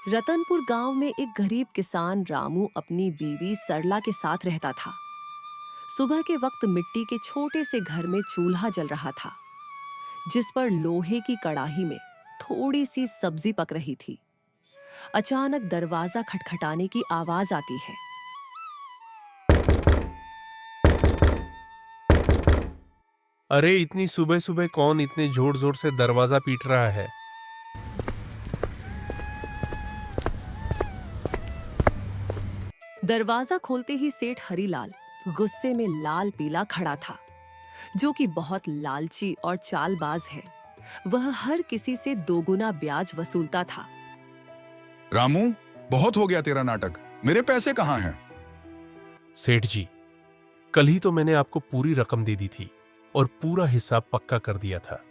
रतनपुर गांव में एक गरीब किसान रामू अपनी बीवी सरला के साथ रहता था। सुबह के वक्त मिट्टी के छोटे से घर में चूल्हा जल रहा था, जिस पर लोहे की कड़ाही में थोड़ी सी सब्जी पक रही थी। अचानक दरवाजा खटखटाने की आवाज आती है। अरे इतनी सुबह सुबह कौन इतने जोर जोर से दरवाजा पीट रहा है? दरवाजा खोलते ही सेठ हरीलाल गुस्से में लाल पीला खड़ा था, जो कि बहुत लालची और चालबाज है। वह हर किसी से दोगुना ब्याज वसूलता था। रामू, बहुत हो गया तेरा नाटक। मेरे पैसे कहाँ हैं? सेठ जी, कल ही तो मैंने आपको पूरी रकम दे दी थी और पूरा हिसाब पक्का कर दिया था,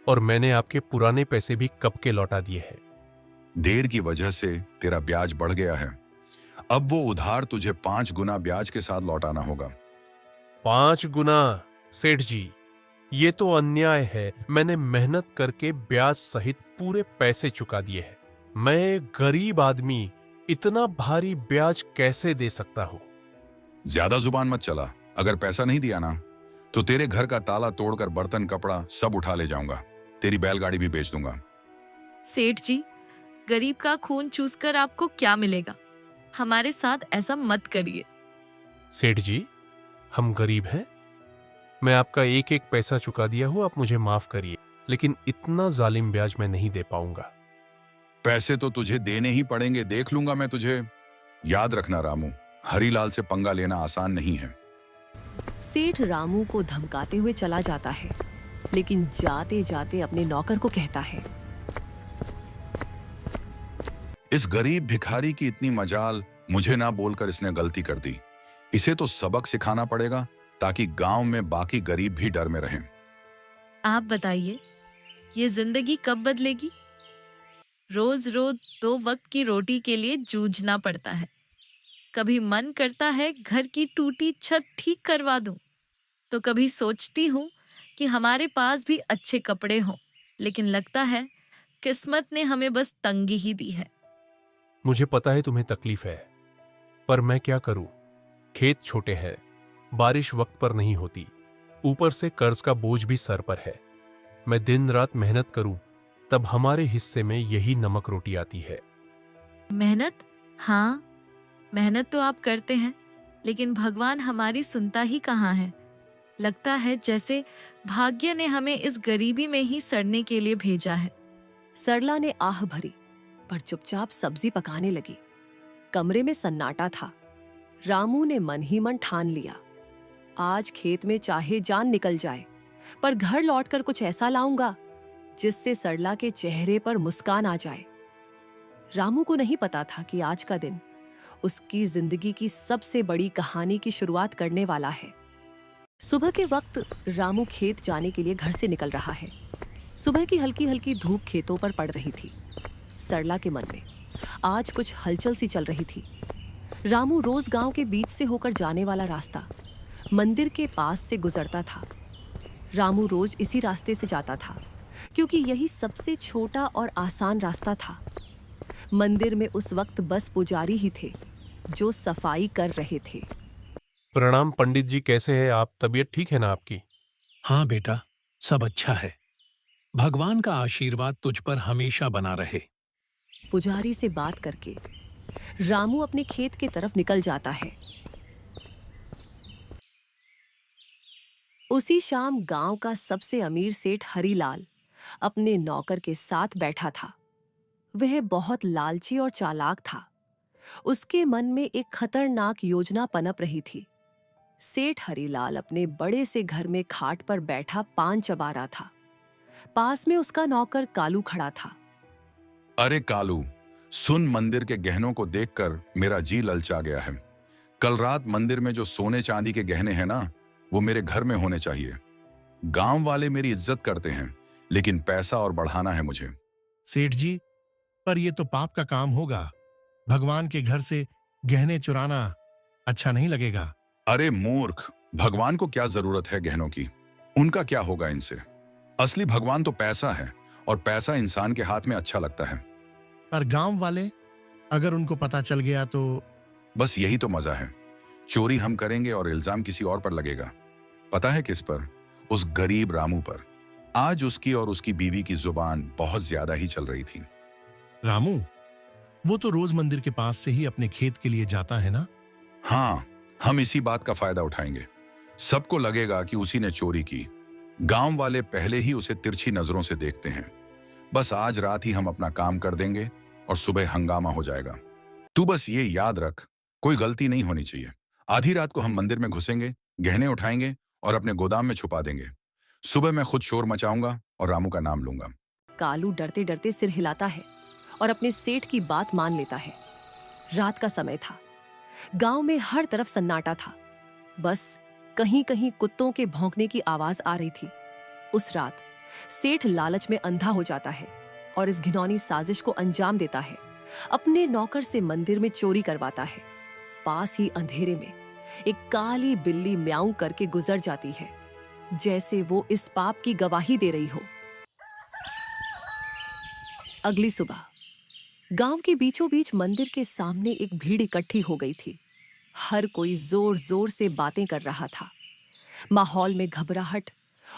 और मैंने आपके पुराने पैसे भी कब के लौटा दिए हैं। देर की वजह से तेरा ब्याज बढ़ गया है। अब वो उधार तुझे 5 गुना ब्याज के साथ लौटाना होगा। 5 गुना? सेठ जी, ये तो अन्याय है। मैंने मेहनत करके ब्याज सहित पूरे पैसे चुका दिए हैं। मैं गरीब आदमी इतना भारी ब्याज कैसे दे सकता हूं? ज्यादा जुबान मत चला। अगर पैसा नहीं दिया ना, तो तेरे घर का ताला तोड़कर बर्तन कपड़ा सब उठा ले जाऊंगा। तेरी बैलगाड़ी भी बेच दूंगा। सेठ जी, गरीब का खून चूसकर आपको क्या मिलेगा? हमारे साथ ऐसा मत करिए। सेठ जी, हम गरीब हैं। मैं आपका एक एक पैसा चुका दिया हूं, आप मुझे माफ करिए, लेकिन इतना जालिम ब्याज मैं नहीं दे पाऊंगा। पैसे तो तुझे देने ही पड़ेंगे, देख लूंगा मैं तुझे। याद रखना रामू, हरीलाल से पंगा लेना आसान नहीं है। सेठ रामू को धमकाते हुए चला जाता है, लेकिन जाते जाते अपने नौकर को कहता है, इस गरीब भिखारी की इतनी मजाल, मुझे ना बोलकर इसने गलती कर दी। इसे तो सबक सिखाना पड़ेगा, ताकि गांव में बाकी गरीब भी डर में रहें। आप बताइए, ये जिंदगी कब बदलेगी? रोज रोज 2 वक्त की रोटी के लिए जूझना पड़ता है। कभी मन करता है घर की टूटी छत ठीक करवा दूं, तो कभी सोचती हूँ कि हमारे पास भी अच्छे कपड़े हों, लेकिन लगता है किस्मत ने हमें बस तंगी ही दी है। मुझे पता है तुम्हें तकलीफ है, पर मैं क्या करूं? खेत छोटे हैं, बारिश वक्त पर नहीं होती, ऊपर से कर्ज का बोझ भी सर पर है। मैं दिन रात मेहनत करूं, तब हमारे हिस्से में यही नमक रोटी आती है। मेहनत? हाँ, मेहनत तो आप करते हैं, लेकिन भगवान हमारी सुनता ही कहाँ है। लगता है जैसे भाग्य ने हमें इस गरीबी में ही सड़ने के लिए भेजा है। सरला ने आह भरी, पर चुपचाप सब्जी पकाने लगी। कमरे में सन्नाटा था। रामू ने मन ही मन ठान लिया, आज खेत में चाहे जान निकल जाए, पर घर लौटकर कुछ ऐसा लाऊंगा जिससे सरला के चेहरे पर मुस्कान आ जाए। रामू को नहीं पता था कि आज का दिन उसकी जिंदगी की सबसे बड़ी कहानी की शुरुआत करने वाला है। सुबह के वक्त रामू खेत जाने के लिए घर से निकल रहा है। सुबह की हल्की हल्की धूप खेतों पर पड़ रही थी। सरला के मन में आज कुछ हलचल सी चल रही थी। रामू रोज गांव के बीच से होकर जाने वाला रास्ता मंदिर के पास से गुजरता था। रामू रोज इसी रास्ते से जाता था, क्योंकि यही सबसे छोटा और आसान रास्ता था। मंदिर में उस वक्त बस पुजारी ही थे, जो सफाई कर रहे थे। प्रणाम पंडित जी, कैसे हैं आप? तबीयत ठीक है ना आपकी? हाँ बेटा, सब अच्छा है। भगवान का आशीर्वाद तुझ पर हमेशा बना रहे। पुजारी से बात करके रामू अपने खेत की तरफ निकल जाता है। उसी शाम गांव का सबसे अमीर सेठ हरीलाल अपने नौकर के साथ बैठा था। वह बहुत लालची और चालाक था। उसके मन में एक खतरनाक योजना पनप रही थी। सेठ हरीलाल अपने बड़े से घर में खाट पर बैठा पान चबा रहा था। पास में उसका नौकर कालू खड़ा था। अरे कालू, सुन, मंदिर के गहनों को देखकर मेरा जी ललचा गया है। कल रात मंदिर में जो सोने चांदी के गहने हैं ना, वो मेरे घर में होने चाहिए। गांव वाले मेरी इज्जत करते हैं, लेकिन पैसा और बढ़ाना है मुझे। सेठ जी, पर यह तो पाप का काम होगा। भगवान के घर से गहने चुराना अच्छा नहीं लगेगा। अरे मूर्ख, भगवान को क्या जरूरत है गहनों की? उनका क्या होगा इनसे? असली भगवान तो पैसा है, और पैसा इंसान के हाथ में अच्छा लगता है। पर गांव वाले अगर उनको पता चल गया तो? बस यही तो मजा है। चोरी हम करेंगे और इल्जाम किसी और पर लगेगा। पता है किस पर? उस गरीब रामू पर। आज उसकी और उसकी बीवी की जुबान बहुत ज्यादा ही चल रही थी। रामू? वो तो रोज मंदिर के पास से ही अपने खेत के लिए जाता है ना? हाँ, हम इसी बात का फायदा उठाएंगे। सबको लगेगा कि उसी ने चोरी की। गांव वाले पहले ही उसे तिरछी नजरों से देखते हैं। बस आज रात ही हम अपना काम कर देंगे और सुबह हंगामा हो जाएगा। तू बस ये याद रख, कोई गलती नहीं होनी चाहिए। आधी रात को हम मंदिर में घुसेंगे, गहने उठाएंगे और अपने गोदाम में छुपा देंगे। सुबह मैं खुद शोर मचाऊंगा और रामू का नाम लूंगा। कालू डरते डरते सिर हिलाता है और अपने सेठ की बात मान लेता है। रात का समय था। गांव में हर तरफ सन्नाटा था। बस कहीं कहीं कुत्तों के भौंकने की आवाज आ रही थी। उस रात सेठ लालच में अंधा हो जाता है और इस घिनौनी साजिश को अंजाम देता है। अपने नौकर से मंदिर में चोरी करवाता है। पास ही अंधेरे में एक काली बिल्ली म्याऊं करके गुजर जाती है, जैसे वो इस पाप की गवाही दे रही हो। अगली सुबह गांव के बीचों बीच मंदिर के सामने एक भीड़ इकट्ठी हो गई थी। हर कोई जोर जोर से बातें कर रहा था। माहौल में घबराहट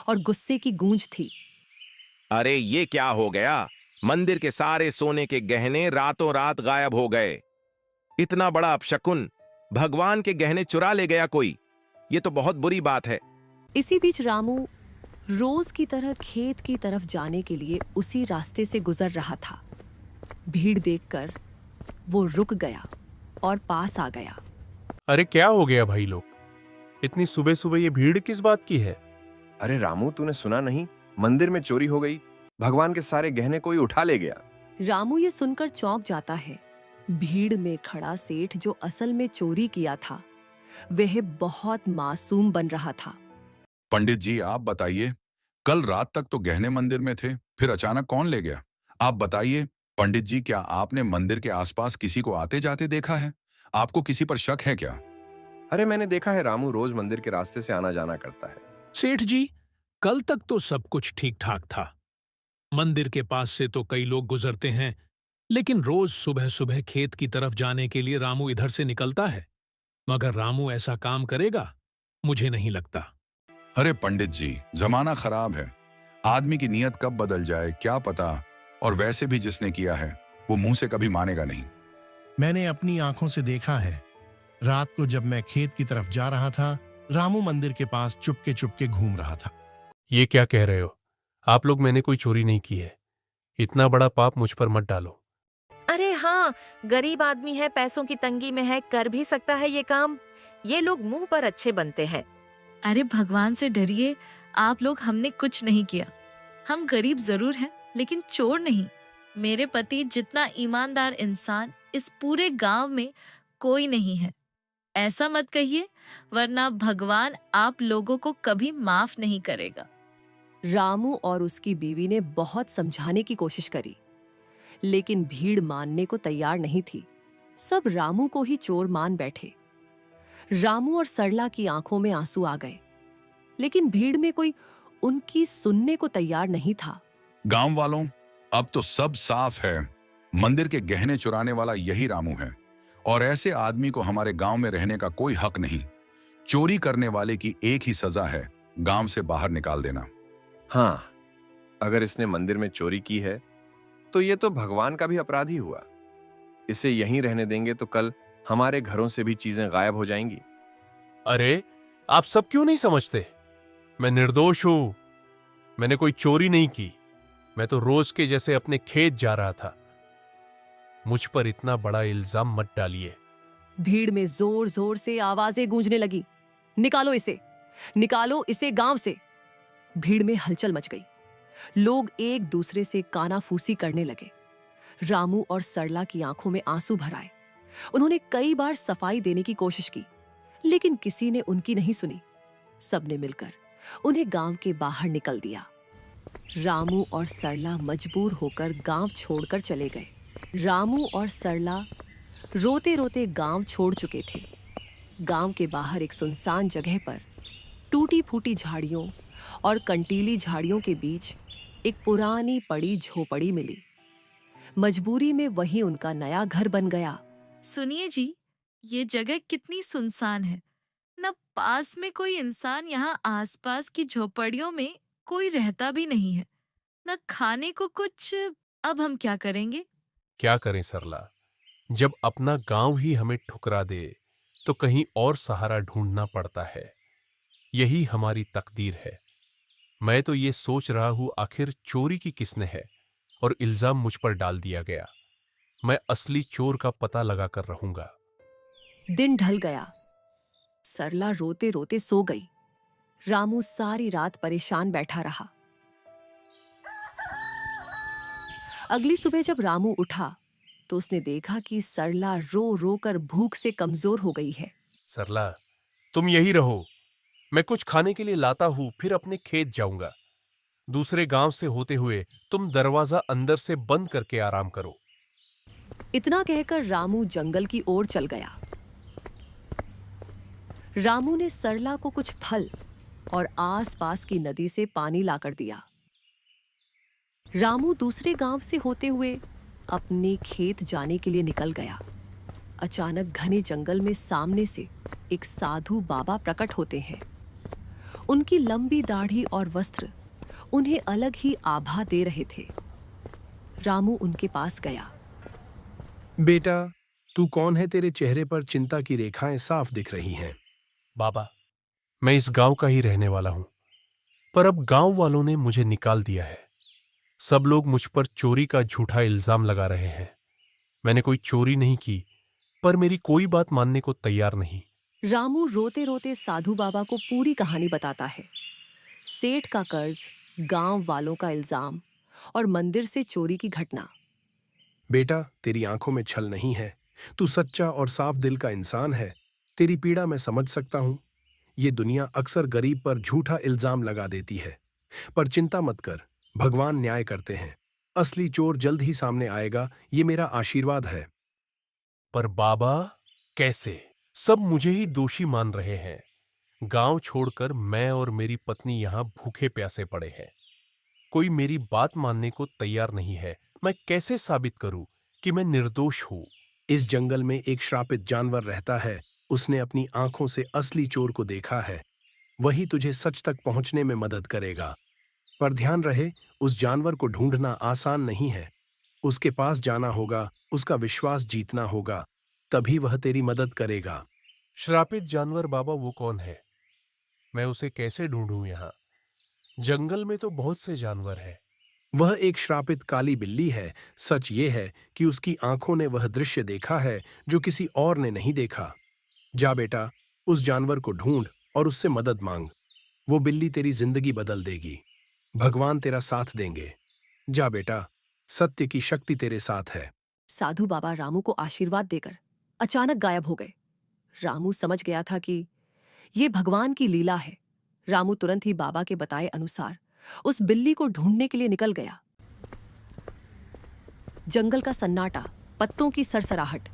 और गुस्से की गूंज थी। अरे ये क्या हो गया? मंदिर के सारे सोने के गहने रातों रात गायब हो गए। इतना बड़ा अपशकुन, भगवान के गहने चुरा ले गया कोई। ये तो बहुत बुरी बात है। इसी बीच रामू रोज की तरह खेत की तरफ जाने के लिए उसी रास्ते से गुजर रहा था। भीड़ देखकर वो रुक गया और पास आ गया। अरे क्या हो गया भाई लोग? इतनी सुबह सुबह ये भीड़ किस बात की है? अरे रामू, तूने सुना नहीं? मंदिर में चोरी हो गई। भगवान के सारे गहने कोई उठा ले गया। रामू ये सुनकर चौंक जाता है। भीड़ में खड़ा सेठ जो असल में चोरी किया था, वह बहुत मासूम बन रहा था। पंडित जी, आप बताइए, कल रात तक तो गहने मंदिर में थे, फिर अचानक कौन ले गया? आप बताइए पंडित जी, क्या आपने मंदिर के आसपास किसी को आते जाते देखा है? आपको किसी पर शक है क्या? अरे मैंने देखा है, रामू रोज मंदिर के रास्ते से आना जाना करता है। सेठ जी, कल तक तो सब कुछ ठीक ठाक था। मंदिर के पास से तो कई लोग गुजरते हैं, लेकिन रोज सुबह सुबह खेत की तरफ जाने के लिए रामू इधर से निकलता है। मगर रामू ऐसा काम करेगा? मुझे नहीं लगता। अरे पंडित जी, जमाना खराब है। आदमी की नीयत कब बदल जाए क्या पता। और वैसे भी जिसने किया है वो मुंह से कभी मानेगा नहीं। मैंने अपनी आंखों से देखा है। रात को जब मैं खेत की तरफ जा रहा था, रामू मंदिर के पास चुपके चुपके घूम रहा था। ये क्या कह रहे हो आप लोग? मैंने कोई चोरी नहीं की है। इतना बड़ा पाप मुझ पर मत डालो। अरे हाँ, गरीब आदमी है, पैसों की तंगी में है, कर भी सकता है ये काम। ये लोग मुंह पर अच्छे बनते हैं। अरे भगवान से डरिए आप लोग, हमने कुछ नहीं किया। हम गरीब जरूर हैं, लेकिन चोर नहीं। मेरे पति जितना ईमानदार इंसान इस पूरे गांव में कोई नहीं है। ऐसा मत कहिए, वरना भगवान आप लोगों को कभी माफ नहीं करेगा। रामू और उसकी बीवी ने बहुत समझाने की कोशिश करी, लेकिन भीड़ मानने को तैयार नहीं थी। सब रामू को ही चोर मान बैठे। रामू और सरला की आंखों में आंसू आ गए, लेकिन भीड़ में कोई उनकी सुनने को तैयार नहीं था। गांव वालों, अब तो सब साफ है। मंदिर के गहने चुराने वाला यही रामू है और ऐसे आदमी को हमारे गांव में रहने का कोई हक नहीं। चोरी करने वाले की एक ही सजा है, गांव से बाहर निकाल देना। हाँ, अगर इसने मंदिर में चोरी की है तो ये तो भगवान का भी अपराधी हुआ। इसे यहीं रहने देंगे तो कल हमारे घरों से भी चीजें गायब हो जाएंगी। अरे आप सब क्यों नहीं समझते? मैं निर्दोष हूं। मैंने कोई चोरी नहीं की। मैं तो रोज के जैसे अपने खेत जा रहा था। मुझ पर इतना बड़ा इल्जाम मत डालिए। भीड़ में जोर जोर से आवाजें गूंजने लगी। निकालो इसे, निकालो इसे गांव से। भीड़ में हलचल मच गई। लोग एक दूसरे से कानाफूसी करने लगे। रामू और सरला की आंखों में आंसू भर आए। उन्होंने कई बार सफाई देने की कोशिश की, लेकिन किसी ने उनकी नहीं सुनी। सबने मिलकर उन्हें गांव के बाहर निकल दिया। रामू और सरला मजबूर होकर गांव छोड़कर चले गए। रामू और सरला रोते रोते गांव छोड़ चुके थे। गांव के बाहर एक सुनसान जगह पर टूटी फूटी झाड़ियों और कंटीली झाड़ियों के बीच एक पुरानी पड़ी झोपड़ी मिली। मजबूरी में वही उनका नया घर बन गया। सुनिए जी, ये जगह कितनी सुनसान है। न पास में कोई इंसान, यहाँ आसपास की झोपड़ियों में कोई रहता भी नहीं है, न खाने को कुछ। अब हम क्या करेंगे? क्या करें सरला, जब अपना गांव ही हमें ठुकरा दे तो कहीं और सहारा ढूंढना पड़ता है। यही हमारी तकदीर है। मैं तो ये सोच रहा हूं आखिर चोरी की किसने है और इल्जाम मुझ पर डाल दिया गया। मैं असली चोर का पता लगा कर रहूंगा। दिन ढल गया। सरला रोते रोते सो गई। रामू सारी रात परेशान बैठा रहा। अगली सुबह जब रामू उठा तो उसने देखा कि सरला रो रो कर भूख से कमजोर हो गई है। सरला, तुम यही रहो, मैं कुछ खाने के लिए लाता हूं, फिर अपने खेत जाऊंगा। दूसरे गांव से होते हुए तुम दरवाजा अंदर से बंद करके आराम करो। इतना कहकर रामू जंगल की ओर चल गया। रामू ने सरला को कुछ फल और आसपास की नदी से पानी लाकर दिया। रामू दूसरे गांव से होते हुए अपने खेत जाने के लिए निकल गया। अचानक घने जंगल में सामने से एक साधु बाबा प्रकट होते हैं। उनकी लंबी दाढ़ी और वस्त्र उन्हें अलग ही आभा दे रहे थे। रामू उनके पास गया। बेटा, तू कौन है? तेरे चेहरे पर चिंता की रेखाएं साफ दिख रही हैं। बाबा, मैं इस गांव का ही रहने वाला हूं, पर अब गांव वालों ने मुझे निकाल दिया है। सब लोग मुझ पर चोरी का झूठा इल्जाम लगा रहे हैं। मैंने कोई चोरी नहीं की, पर मेरी कोई बात मानने को तैयार नहीं। रामू रोते रोते साधु बाबा को पूरी कहानी बताता है। सेठ का कर्ज, गांव वालों का इल्जाम और मंदिर से चोरी की घटना। बेटा, तेरी आंखों में छल नहीं है। तू सच्चा और साफ दिल का इंसान है। तेरी पीड़ा मैं समझ सकता हूं। ये दुनिया अक्सर गरीब पर झूठा इल्जाम लगा देती है, पर चिंता मत कर, भगवान न्याय करते हैं। असली चोर जल्द ही सामने आएगा, ये मेरा आशीर्वाद है। पर बाबा, कैसे? सब मुझे ही दोषी मान रहे हैं। गांव छोड़कर मैं और मेरी पत्नी यहां भूखे प्यासे पड़े हैं। कोई मेरी बात मानने को तैयार नहीं है। मैं कैसे साबित करूं कि मैं निर्दोष हूं? इस जंगल में एक श्रापित जानवर रहता है। उसने अपनी आंखों से असली चोर को देखा है। वही तुझे सच तक पहुंचने में मदद करेगा। पर ध्यान रहे, उस जानवर को ढूंढना आसान नहीं है। उसके पास जाना होगा, उसका विश्वास जीतना होगा, तभी वह तेरी मदद करेगा। श्रापित जानवर बाबा, वो कौन है? मैं उसे कैसे ढूंढूं? यहां जंगल में तो बहुत से जानवर हैं। वह एक श्रापित काली बिल्ली है। सच ये है कि उसकी आंखों ने वह दृश्य देखा है जो किसी और ने नहीं देखा। जा बेटा, उस जानवर को ढूंढ और उससे मदद मांग। वो बिल्ली तेरी जिंदगी बदल देगी। भगवान तेरा साथ देंगे। जा बेटा, सत्य की शक्ति तेरे साथ है। साधु बाबा रामू को आशीर्वाद देकर अचानक गायब हो गए। रामू समझ गया था कि ये भगवान की लीला है। रामू तुरंत ही बाबा के बताए अनुसार उस बिल्ली को ढूंढने के लिए निकल गया। जंगल का सन्नाटा, पत्तों की सरसराहट।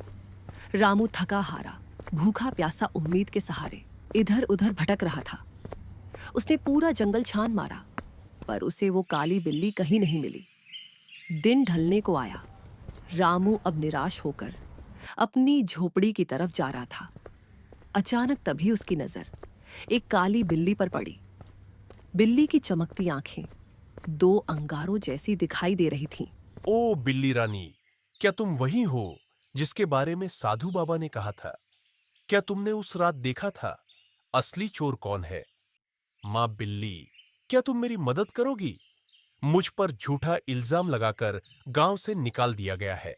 रामू थका हारा, भूखा प्यासा उम्मीद के सहारे इधर उधर भटक रहा था। उसने पूरा जंगल छान मारा, पर उसे वो काली बिल्ली कहीं नहीं मिली। दिन ढलने को आया। रामू अब निराश होकर अपनी झोपड़ी की तरफ जा रहा था। अचानक तभी उसकी नजर एक काली बिल्ली पर पड़ी। बिल्ली की चमकती आंखें दो अंगारों जैसी दिखाई दे रही थीं। ओ बिल्ली रानी, क्या तुम वही हो जिसके बारे में साधु बाबा ने कहा था? क्या तुमने उस रात देखा था असली चोर कौन है? मां बिल्ली, क्या तुम मेरी मदद करोगी? मुझ पर झूठा इल्जाम लगाकर गांव से निकाल दिया गया है।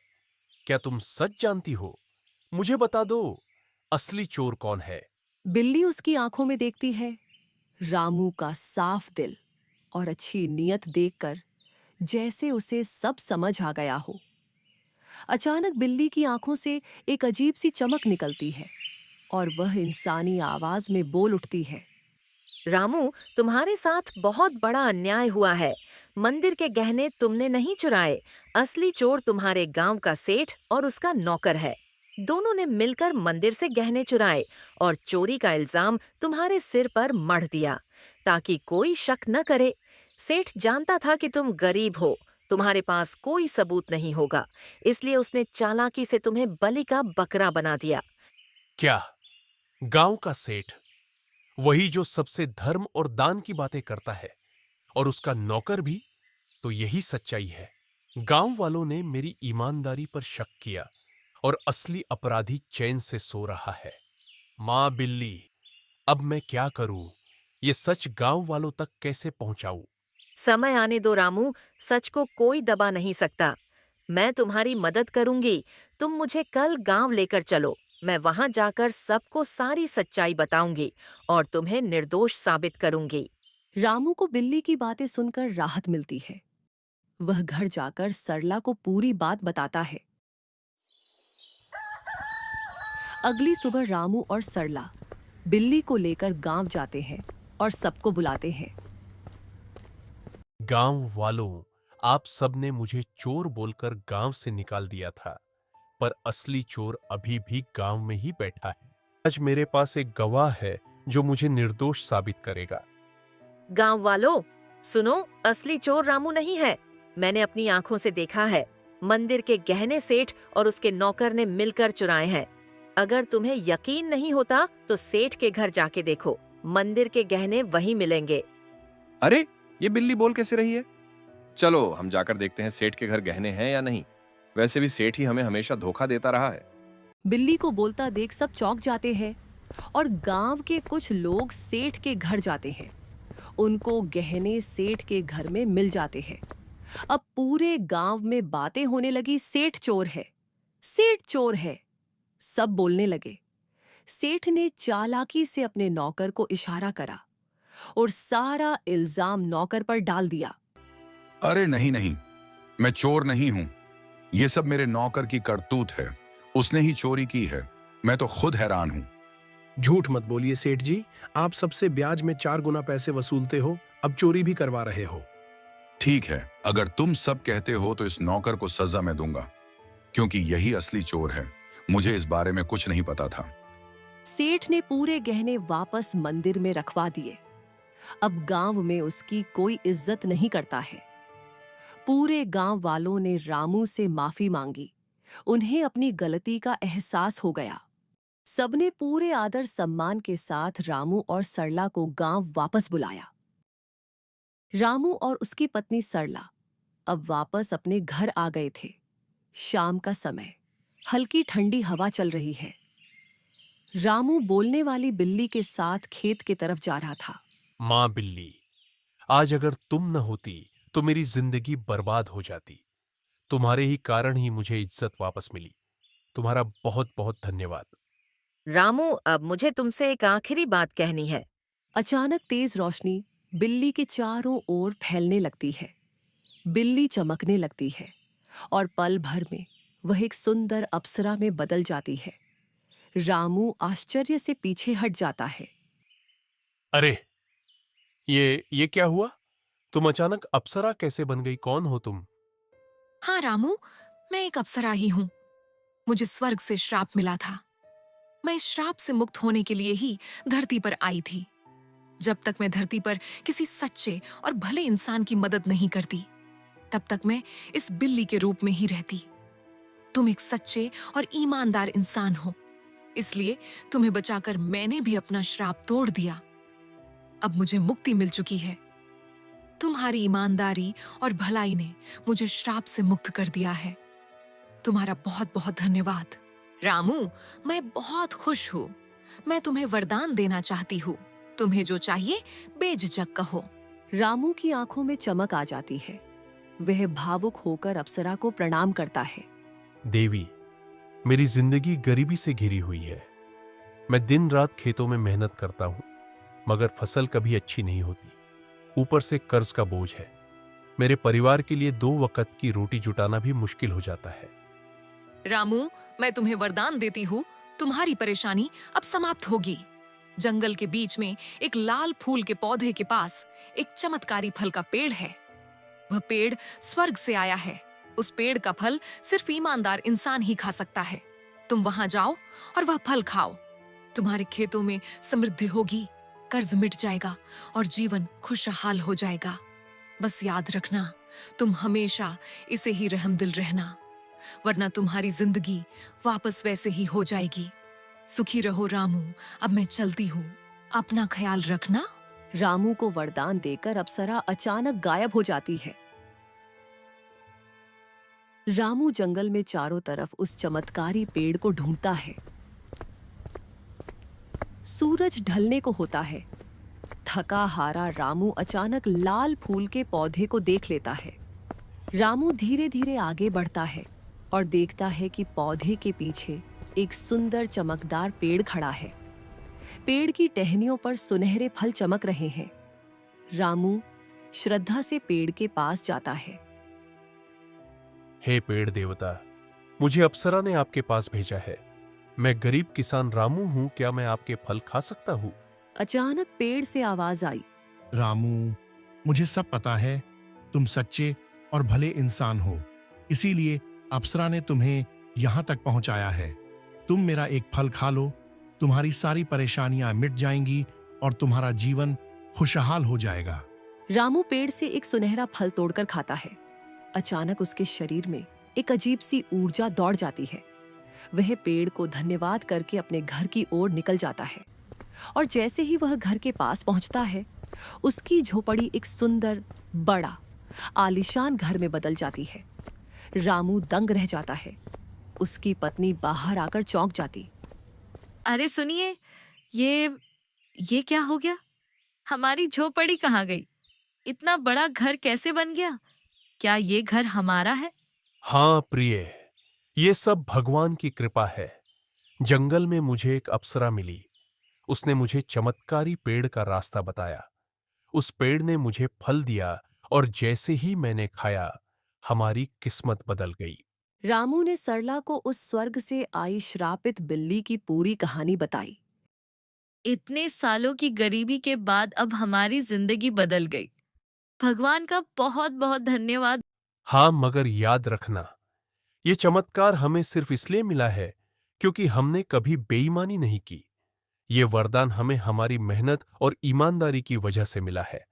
क्या तुम सच जानती हो? मुझे बता दो, असली चोर कौन है? बिल्ली उसकी आंखों में देखती है रामू का साफ दिल और अच्छी नीयत देखकर जैसे उसे सब समझ आ गया हो। अचानक बिल्ली की आंखों से एक अजीब सी चमक निकलती है और वह इंसानी आवाज में बोल उठती है। रामू, तुम्हारे साथ बहुत बड़ा अन्याय हुआ है। मंदिर के गहने तुमने नहीं चुराए। असली चोर तुम्हारे गांव का सेठ और उसका नौकर है। दोनों ने मिलकर मंदिर से गहने चुराए और चोरी का इल्जाम तुम्हारे सिर पर मढ़ दिया ताकि कोई शक न करे। सेठ जानता था कि तुम गरीब हो, तुम्हारे पास कोई सबूत नहीं होगा, इसलिए उसने चालाकी से तुम्हें बलि का बकरा बना दिया। क्या? गांव का सेठ, वही जो सबसे धर्म और दान की बातें करता है, और उसका नौकर भी? तो यही सच्चाई है। गांव वालों ने मेरी ईमानदारी पर शक किया और असली अपराधी चैन से सो रहा है। मां बिल्ली, अब मैं क्या करूं? ये सच गांव वालों तक कैसे पहुंचाऊं? समय आने दो रामू, सच को कोई दबा नहीं सकता। मैं तुम्हारी मदद करूंगी। तुम मुझे कल गांव लेकर चलो। मैं वहां जाकर सबको सारी सच्चाई बताऊंगी और तुम्हें निर्दोष साबित करूंगी। रामू को बिल्ली की बातें सुनकर राहत मिलती है। वह घर जाकर सरला को पूरी बात बताता है। अगली सुबह रामू और सरला बिल्ली को लेकर गांव जाते हैं और सबको बुलाते हैं। गांव वालों, आप सबने मुझे चोर बोलकर गांव से निकाल दिया था, पर असली चोर अभी भी गांव में ही बैठा है। आज मेरे पास एक गवाह है जो मुझे निर्दोष साबित करेगा। गांव वालों, सुनो, असली चोर रामू नहीं है। मैंने अपनी आंखों से देखा है। मंदिर के गहने सेठ और उसके नौकर ने मिलकर चुराए हैं। अगर तुम्हें यकीन नहीं होता तो सेठ के घर जाके देखो। मंदिर के गहने वहीं मिलेंगे। अरे, ये बिल्ली बोल कैसे रही है? चलो हम जाकर देखते हैं सेठ के घर गहने हैं या नहीं। वैसे भी सेठ ही हमें हमेशा धोखा देता रहा है। बिल्ली को बोलता देख सब चौंक जाते हैं और गांव के कुछ लोग सेठ के घर जाते हैं। उनको गहने सेठ के घर में मिल जाते हैं। अब पूरे गांव में बातें होने लगी, सेठ चोर है, सेठ चोर है। सब बोलने लगे। सेठ ने चालाकी से अपने नौकर को इशारा करा और सारा इल्जाम नौकर पर डाल दिया। अरे नहीं नहीं, मैं चोर नहीं हूं। ये सब मेरे नौकर की करतूत है। उसने ही चोरी की है। मैं तो खुद हैरान हूं। झूठ मत बोलिए सेठ जी, आप सबसे ब्याज में 4 गुना पैसे वसूलते हो, अब चोरी भी करवा रहे हो। ठीक है, अगर तुम सब कहते हो तो इस नौकर को सजा मैं दूंगा, क्योंकि यही असली चोर है। मुझे इस बारे में कुछ नहीं पता था। सेठ ने पूरे गहने वापस मंदिर में रखवा दिए। अब गांव में उसकी कोई इज्जत नहीं करता है। पूरे गांव वालों ने रामू से माफी मांगी। उन्हें अपनी गलती का एहसास हो गया। सबने पूरे आदर सम्मान के साथ रामू और सरला को गांव वापस बुलाया। रामू और उसकी पत्नी सरला अब वापस अपने घर आ गए थे। शाम का समय, हल्की ठंडी हवा चल रही है। रामू बोलने वाली बिल्ली के साथ खेत की तरफ जा रहा था। मां बिल्ली, आज अगर तुम न होती तो मेरी जिंदगी बर्बाद हो जाती। तुम्हारे ही कारण ही मुझे इज्जत वापस मिली। तुम्हारा बहुत बहुत धन्यवाद। रामू, अब मुझे तुमसे एक आखिरी बात कहनी है। अचानक तेज रोशनी बिल्ली के चारों ओर फैलने लगती है। बिल्ली चमकने लगती है और पल भर में वह एक सुंदर अप्सरा में बदल जाती है। रामू आश्चर्य से पीछे हट जाता है। अरे, ये क्या हुआ? तुम अचानक अप्सरा कैसे बन गई? कौन हो तुम? हाँ रामू, मैं एक अप्सरा ही हूँ। मुझे स्वर्ग से श्राप मिला था। मैं इस श्राप से मुक्त होने के लिए ही धरती पर आई थी। जब तक मैं धरती पर किसी सच्चे और भले इंसान की मदद नहीं करती, तब तक मैं इस बिल्ली के रूप में ही रहती। तुम एक सच्चे और ईमानदार इंसान हो, इसलिए तुम्हें बचाकर मैंने भी अपना श्राप तोड़ दिया। अब मुझे मुक्ति मिल चुकी है। तुम्हारी ईमानदारी और भलाई ने मुझे श्राप से मुक्त कर दिया है। तुम्हारा बहुत बहुत धन्यवाद। रामू, मैं बहुत खुश हूँ। मैं तुम्हें वरदान देना चाहती हूँ। तुम्हें जो चाहिए बेझिझक कहो। रामू की आंखों में चमक आ जाती है। वह भावुक होकर अप्सरा को प्रणाम करता है। देवी, मेरी जिंदगी गरीबी से घिरी हुई है। मैं दिन रात खेतों में मेहनत करता हूं, मगर फसल कभी अच्छी नहीं होती। ऊपर से कर्ज का बोझ है। मेरे परिवार के लिए 2 वक्त की रोटी जुटाना भी मुश्किल हो जाता है। रामू, मैं तुम्हें वरदान देती हूँ, तुम्हारी परेशानी अब समाप्त होगी। जंगल के बीच में एक लाल फूल के पौधे के पास एक चमत्कारी फल का पेड़ है। वह पेड़ स्वर्ग से आया है। उस पेड़ का फल सिर्फ ईमानदार इंसान ही खा सकता है। तुम वहां जाओ और वह फल खाओ। तुम्हारे खेतों में समृद्धि होगी, कर्ज मिट जाएगा और जीवन खुशहाल हो जाएगा। बस याद रखना, तुम हमेशा इसे ही रहमदिल रहना, वरना तुम्हारी जिंदगी वापस वैसे ही हो जाएगी। सुखी रहो रामू, अब मैं चलती हूँ, अपना ख्याल रखना। रामू को वरदान देकर अप्सरा अचानक गायब हो जाती है। रामू जंगल में चारों तरफ उस चमत्कारी पेड़ को ढूंढता है। सूरज ढलने को होता है। थका हारा रामू अचानक लाल फूल के पौधे को देख लेता है। रामू धीरे धीरे आगे बढ़ता है और देखता है कि पौधे के पीछे एक सुंदर चमकदार पेड़ खड़ा है। पेड़ की टहनियों पर सुनहरे फल चमक रहे हैं। रामू श्रद्धा से पेड़ के पास जाता है। हे पेड़ देवता, मुझे अप्सरा ने आपके पास भेजा है। मैं गरीब किसान रामू हूं, क्या मैं आपके फल खा सकता हूं? अचानक पेड़ से आवाज आई। रामू, मुझे सब पता है, तुम सच्चे और भले इंसान हो, इसीलिए अप्सरा ने तुम्हें यहाँ तक पहुँचाया है। तुम मेरा एक फल खा लो, तुम्हारी सारी परेशानियां मिट जाएंगी और तुम्हारा जीवन खुशहाल हो जाएगा। रामू पेड़ से एक सुनहरा फल तोड़कर खाता है। अचानक उसके शरीर में एक अजीब सी ऊर्जा दौड़ जाती है। वह पेड़ को धन्यवाद करके अपने घर की ओर निकल जाता है और जैसे ही वह घर के पास पहुंचता है, उसकी झोपड़ी एक सुंदर, बड़ा, आलीशान घर में बदल जाती है। रामू दंग रह जाता है। उसकी पत्नी बाहर आकर चौंक जाती। अरे सुनिए, ये क्या हो गया? हमारी झोपड़ी कहाँ गई? इतना बड़ा घर कैसे बन गया? क्या ये घर हमारा है? हाँ प्रिय, ये सब भगवान की कृपा है। जंगल में मुझे एक अप्सरा मिली। उसने मुझे चमत्कारी पेड़ का रास्ता बताया। उस पेड़ ने मुझे फल दिया और जैसे ही मैंने खाया, हमारी किस्मत बदल गई। रामू ने सरला को उस स्वर्ग से आई श्रापित बिल्ली की पूरी कहानी बताई। इतने सालों की गरीबी के बाद अब हमारी जिंदगी बदल गई। भगवान का बहुत बहुत धन्यवाद। हाँ, मगर याद रखना, ये चमत्कार हमें सिर्फ इसलिए मिला है क्योंकि हमने कभी बेईमानी नहीं की। ये वरदान हमें हमारी मेहनत और ईमानदारी की वजह से मिला है।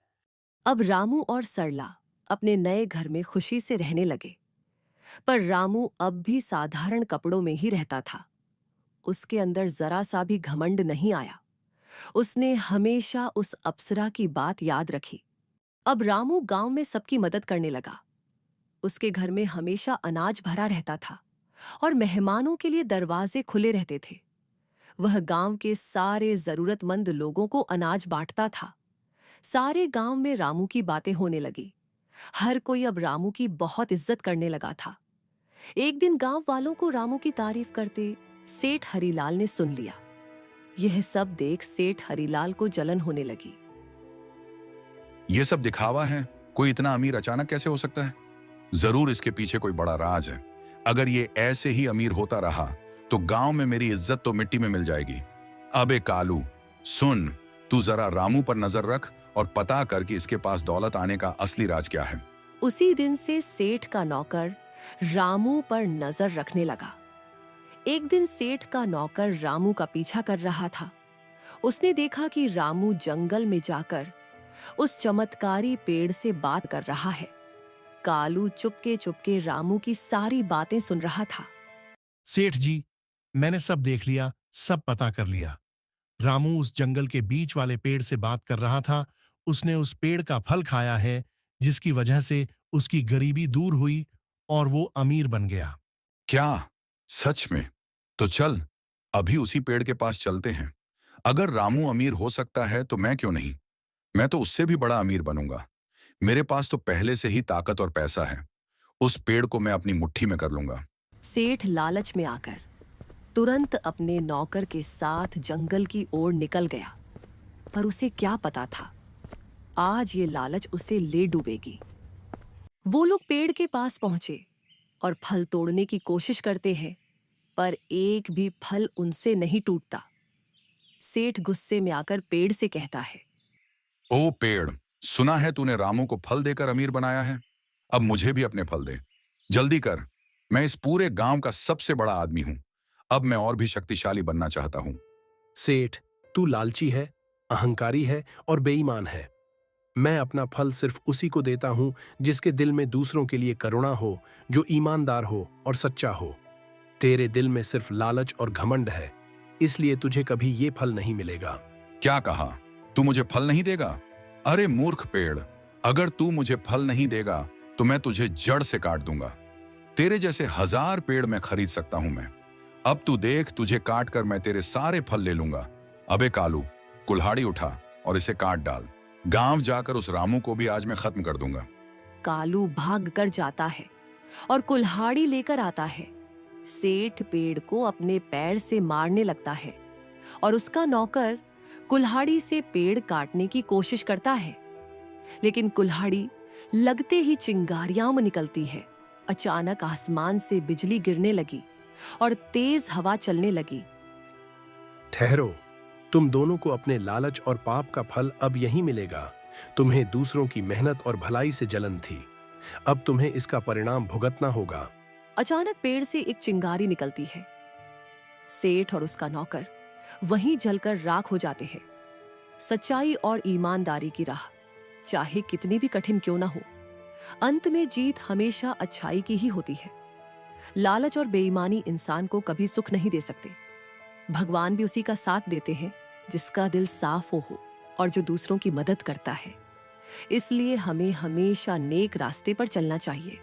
अब रामू और सरला अपने नए घर में खुशी से रहने लगे। पर रामू अब भी साधारण कपड़ों में ही रहता था। उसके अंदर जरा सा भी घमंड नहीं आया। उसने हमेशा उस अप्सरा की बात याद रखी। अब रामू गांव में सबकी मदद करने लगा। उसके घर में हमेशा अनाज भरा रहता था और मेहमानों के लिए दरवाजे खुले रहते थे। वह गांव के सारे जरूरतमंद लोगों को अनाज बांटता था। सारे गांव में रामू की बातें होने लगी। हर कोई अब रामू की बहुत इज्जत करने लगा था। एक दिन गांव वालों को रामू की तारीफ करते सेठ हरीलाल ने सुन लिया। यह सब देख सेठ हरीलाल को जलन होने लगी। ये सब दिखावा है। कोई इतना अमीर अचानक कैसे हो सकता है? जरूर इसके पीछे कोई बड़ा राज है। अगर ये ऐसे ही अमीर होता रहा तो गांव में मेरी इज्जत तो मिट्टी में मिल जाएगी। अबे कालू, सुन, तू जरा रामू पर नजर रख और पता कर कि इसके पास दौलत आने का असली राज क्या है। उसी दिन से सेठ का नौकर रामू पर नजर रखने लगा। एक दिन सेठ का नौकर रामू का पीछा कर रहा था। उसने देखा कि रामू जंगल में जाकर उस चमत्कारी पेड़ से बात कर रहा है। कालू चुपके चुपके रामू की सारी बातें सुन रहा था। सेठ जी, मैंने सब देख लिया, सब पता कर लिया। रामू उस जंगल के बीच वाले पेड़ से बात कर रहा था। उसने उस पेड़ का फल खाया है, जिसकी वजह से उसकी गरीबी दूर हुई और वो अमीर बन गया। क्या? सच में? तो चल, अभी उसी पेड़ के पास चलते हैं। अगर रामू अमीर हो सकता है तो मैं क्यों नहीं? मैं तो उससे भी बड़ा अमीर बनूंगा। मेरे पास तो पहले से ही ताकत और पैसा है। उस पेड़ को मैं अपनी मुट्ठी में कर लूंगा। सेठ लालच में आकर तुरंत अपने नौकर के साथ जंगल की ओर निकल गया। पर उसे क्या पता था, आज ये लालच उसे ले डूबेगी। वो लोग पेड़ के पास पहुंचे और फल तोड़ने की कोशिश करते हैं, पर एक भी फल उनसे नहीं टूटता। सेठ गुस्से में आकर पेड़ से कहता है, ओ पेड़, सुना है तूने रामू को फल देकर अमीर बनाया है। अब मुझे भी अपने फल दे। जल्दी कर, मैं इस पूरे गांव का सबसे बड़ा आदमी हूं। अब मैं और भी शक्तिशाली बनना चाहता हूं। सेठ, तू लालची है, अहंकारी है और बेईमान है। मैं अपना फल सिर्फ उसी को देता हूं जिसके दिल में दूसरों के लिए करुणा हो, जो ईमानदार हो और सच्चा हो। तेरे दिल में सिर्फ लालच और घमंड है, इसलिए तुझे कभी ये फल नहीं मिलेगा। क्या कहा? तू मुझे फल नहीं देगा? अरे मूर्ख पेड़, अगर तू मुझे फल नहीं देगा तो मैं तुझे जड़ से काट दूंगा। तेरे जैसे 1000 पेड़ मैं खरीद सकता हूं मैं। अब तू देख, तुझे काट कर मैं तेरे सारे फल ले लूंगा। अबे कालू, कुल्हाड़ी उठा और इसे काट डाल। गांव जाकर उस रामू को भी आज मैं खत्म कर दूंगा। कालू भाग कर जाता है और कुल्हाड़ी लेकर आता है। सेठ पेड़ को अपने पैर से मारने लगता है और उसका नौकर कुल्हाड़ी से पेड़ काटने की कोशिश करता है, लेकिन कुल्हाड़ी लगते ही चिंगारियां निकलती है। अचानक आसमान से बिजली गिरने लगी और तेज हवा चलने लगी। ठहरो, तुम दोनों को अपने लालच और पाप का फल अब यहीं मिलेगा। तुम्हें दूसरों की मेहनत और भलाई से जलन थी, अब तुम्हें इसका परिणाम भुगतना होगा। अचानक पेड़ से एक चिंगारी निकलती है। सेठ और उसका नौकर वहीं जलकर राख हो जाते हैं। सच्चाई और ईमानदारी की राह चाहे कितनी भी कठिन क्यों ना हो, अंत में जीत हमेशा अच्छाई की ही होती है। लालच और बेईमानी इंसान को कभी सुख नहीं दे सकते। भगवान भी उसी का साथ देते हैं जिसका दिल साफ हो और जो दूसरों की मदद करता है। इसलिए हमें हमेशा नेक रास्ते पर चलना चाहिए।